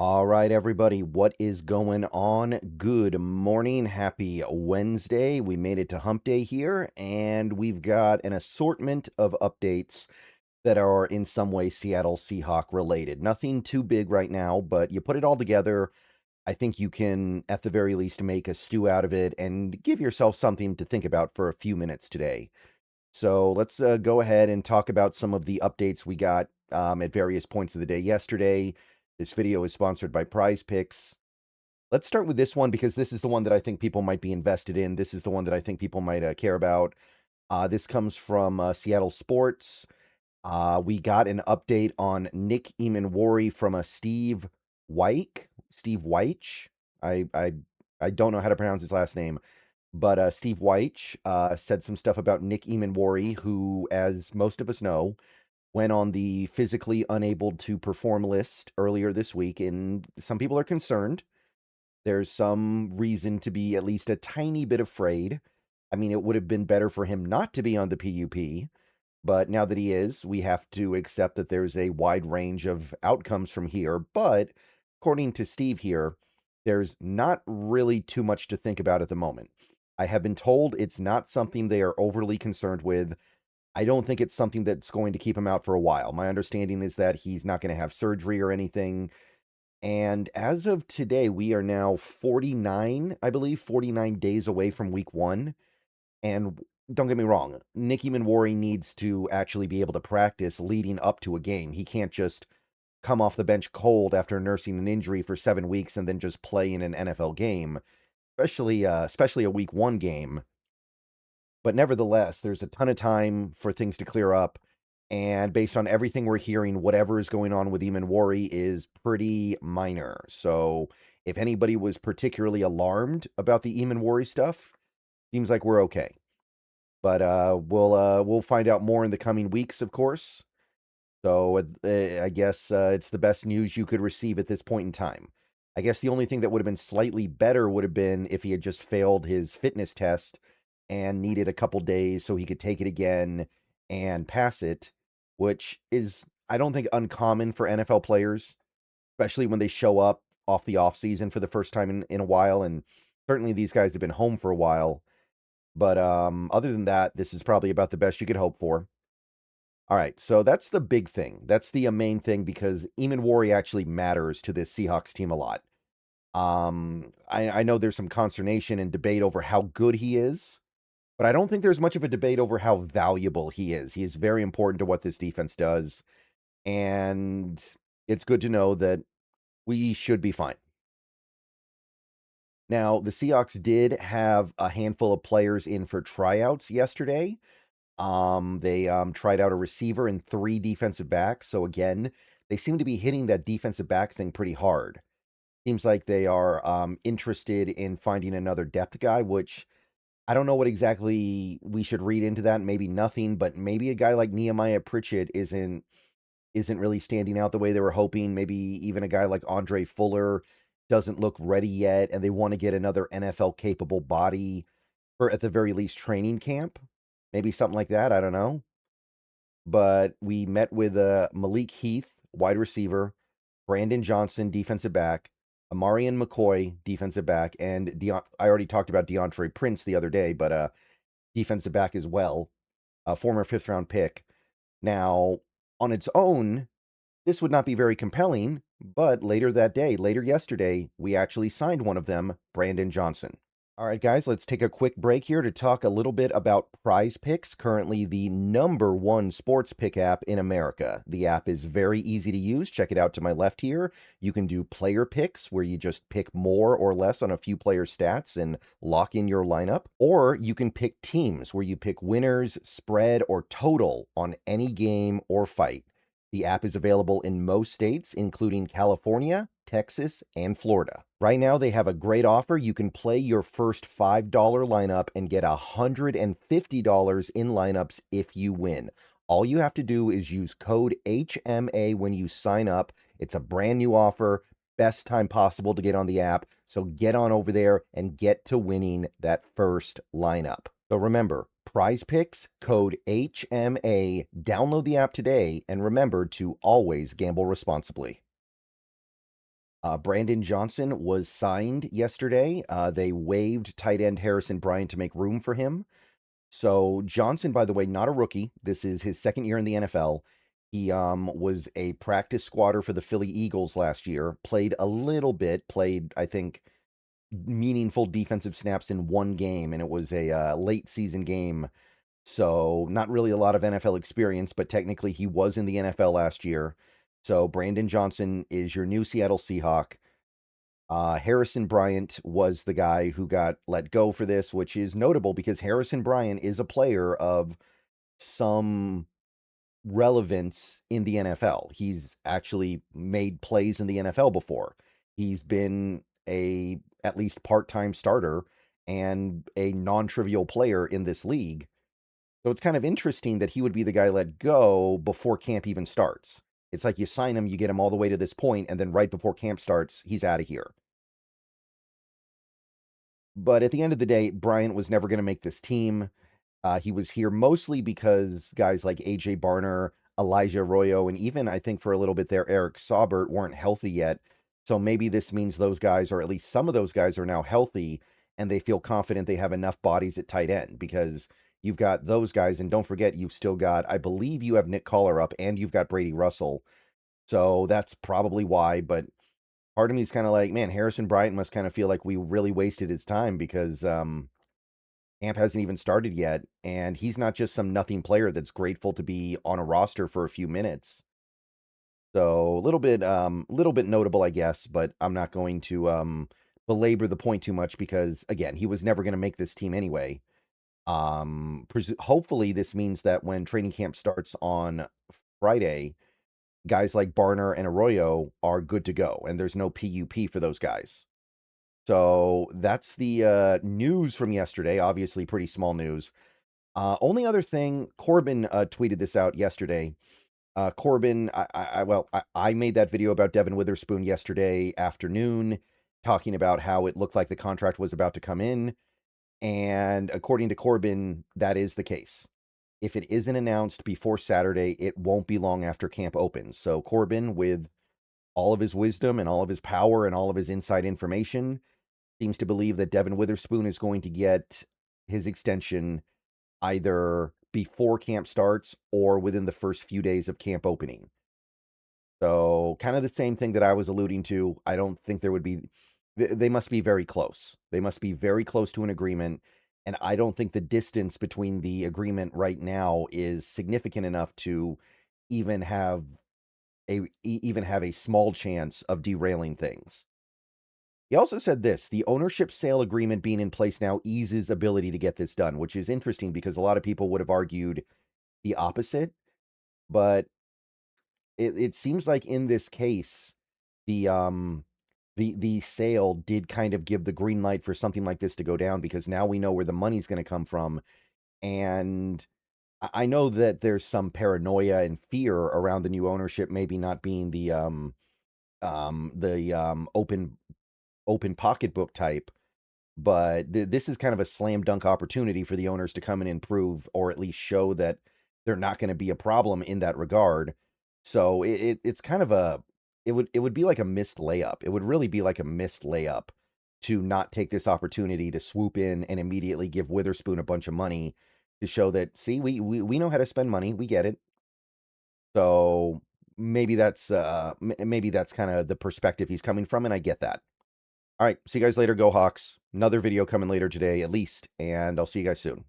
All right, everybody, what is going on? Good morning. Happy Wednesday. We made it to hump day here, and we've got an assortment of updates that are in some way Seattle Seahawk related. Nothing too big right now, but you put it all together, I think you can, at the very least, make a stew out of it and give yourself something to think about for a few minutes today. So let's go ahead and talk about some of the updates we got at various points of the day yesterday. This video is sponsored by Prize Picks. Let's start with this one because this is the one that I think people might be invested in. This is the one that I think people might care about. This comes from Seattle Sports. We got an update on Nick Emmanwori from a Steve Wyke. Steve Weich. I don't know how to pronounce his last name. But Steve Weich said some stuff about Nick Emmanwori, who, as most of us know, went on the physically unable to perform list earlier this week, and some people are concerned. There's some reason to be at least a tiny bit afraid. I mean, it would have been better for him not to be on the PUP, but now that he is, we have to accept that there's a wide range of outcomes from here. But according to Steve here, there's not really too much to think about at the moment. I have been told it's not something they are overly concerned with. I don't think it's something that's going to keep him out for a while. My understanding is that he's not going to have surgery or anything. And as of today, we are now 49, I believe, 49 days away from week one. And don't get me wrong, Nick Emmanwori needs to actually be able to practice leading up to a game. He can't just come off the bench cold after nursing an injury for 7 weeks and then just play in an NFL game, especially a week one game. But nevertheless, there's a ton of time for things to clear up. And based on everything we're hearing, whatever is going on with Emmanwori is pretty minor. So if anybody was particularly alarmed about the Emmanwori stuff, seems like we're okay. But we'll find out more in the coming weeks, of course. So I guess it's the best news you could receive at this point in time. I guess the only thing that would have been slightly better would have been if he had just failed his fitness test and needed a couple days so he could take it again and pass it, which is, I don't think, uncommon for NFL players, especially when they show up off the offseason for the first time in a while. And certainly these guys have been home for a while. But other than that, this is probably about the best you could hope for. All right, so that's the big thing. That's the main thing because Emmanwori actually matters to this Seahawks team a lot. I know there's some consternation and debate over how good he is, but I don't think there's much of a debate over how valuable he is. He is very important to what this defense does, and it's good to know that we should be fine. Now, the Seahawks did have a handful of players in for tryouts yesterday. They tried out a receiver and 3 defensive backs. So again, they seem to be hitting that defensive back thing pretty hard. Seems like they are interested in finding another depth guy, which I don't know what exactly we should read into that. Maybe nothing, but maybe a guy like Nehemiah Pritchett isn't really standing out the way they were hoping. Maybe even a guy like Andre Fuller doesn't look ready yet, and they want to get another NFL capable body for at the very least training camp. Maybe something like that. I don't know. But we met with Malik Heath, wide receiver, Brandon Johnson, defensive back, Amarian McCoy, defensive back, and I already talked about DeAndre Prince the other day, but defensive back as well, a former 5th-round pick. Now, on its own, this would not be very compelling, but later yesterday, we actually signed one of them, Brandon Johnson. All right, guys, let's take a quick break here to talk a little bit about Prize Picks, currently the #1 sports pick app in America. The app is very easy to use. Check it out to my left here. You can do player picks, where you just pick more or less on a few player stats and lock in your lineup. Or you can pick teams, where you pick winners, spread, or total on any game or fight. The app is available in most states, including California, Texas, and Florida. Right now, they have a great offer. You can play your first $5 lineup and get $150 in lineups if you win. All you have to do is use code HMA when you sign up. It's a brand new offer, best time possible to get on the app. So get on over there and get to winning that first lineup. So remember, Prize Picks, code HMA. Download the app today, and remember to always gamble responsibly. Brandon Johnson was signed yesterday. They waived tight end Harrison Bryant to make room for him. So Johnson, by the way, not a rookie. This is his second year in the NFL. He was a practice squatter for the Philly Eagles last year. Played a little bit. Played, I think, meaningful defensive snaps in one game, and it was a late season game. So not really a lot of NFL experience, but technically he was in the NFL last year. So Brandon Johnson is your new Seattle Seahawk. Harrison Bryant was the guy who got let go for this, which is notable because Harrison Bryant is a player of some relevance in the NFL. He's actually made plays in the NFL before. He's been a at least part-time starter and a non-trivial player in this league. So it's kind of interesting that he would be the guy let go before camp even starts. It's like you sign him, you get him all the way to this point, and then right before camp starts, he's out of here. But at the end of the day, Bryant was never going to make this team. He was here mostly because guys like AJ Barner, Elijah Arroyo, and even I think for a little bit there, Eric Saubert weren't healthy yet. So maybe this means those guys, or at least some of those guys, are now healthy and they feel confident they have enough bodies at tight end because you've got those guys. And don't forget, you've still got, I believe you have Nick Collar up and you've got Brady Russell. So that's probably why. But part of me is kind of like, man, Harrison Bryant must kind of feel like we really wasted his time because camp hasn't even started yet, and he's not just some nothing player that's grateful to be on a roster for a few minutes. So little bit notable, I guess, but I'm not going to belabor the point too much because again, he was never going to make this team anyway. Hopefully this means that when training camp starts on Friday, guys like Barner and Arroyo are good to go, and there's no PUP for those guys. So that's the news from yesterday. Obviously, pretty small news. Only other thing, Corbin tweeted this out yesterday. Corbin, I made that video about Devin Witherspoon yesterday afternoon, talking about how it looked like the contract was about to come in. And according to Corbin, that is the case. If it isn't announced before Saturday, it won't be long after camp opens. So Corbin, with all of his wisdom and all of his power and all of his inside information, seems to believe that Devin Witherspoon is going to get his extension either before camp starts or within the first few days of camp opening. So kind of the same thing that I was alluding to. I don't think there would be, they must be very close. They must be very close to an agreement. And I don't think the distance between the agreement right now is significant enough to even have a small chance of derailing things. He also said this, the ownership sale agreement being in place now eases ability to get this done, which is interesting because a lot of people would have argued the opposite. But it seems like in this case, the sale did kind of give the green light for something like this to go down because now we know where the money's going to come from. And I know that there's some paranoia and fear around the new ownership maybe not being the open pocketbook type, but this is kind of a slam dunk opportunity for the owners to come in and prove, or at least show that they're not going to be a problem in that regard. So it's kind of it would be like a missed layup. It would really be like a missed layup to not take this opportunity to swoop in and immediately give Witherspoon a bunch of money to show that, see, we know how to spend money. We get it. So maybe that's kind of the perspective he's coming from, and I get that. All right, see you guys later. Go Hawks. Another video coming later today, at least, and I'll see you guys soon.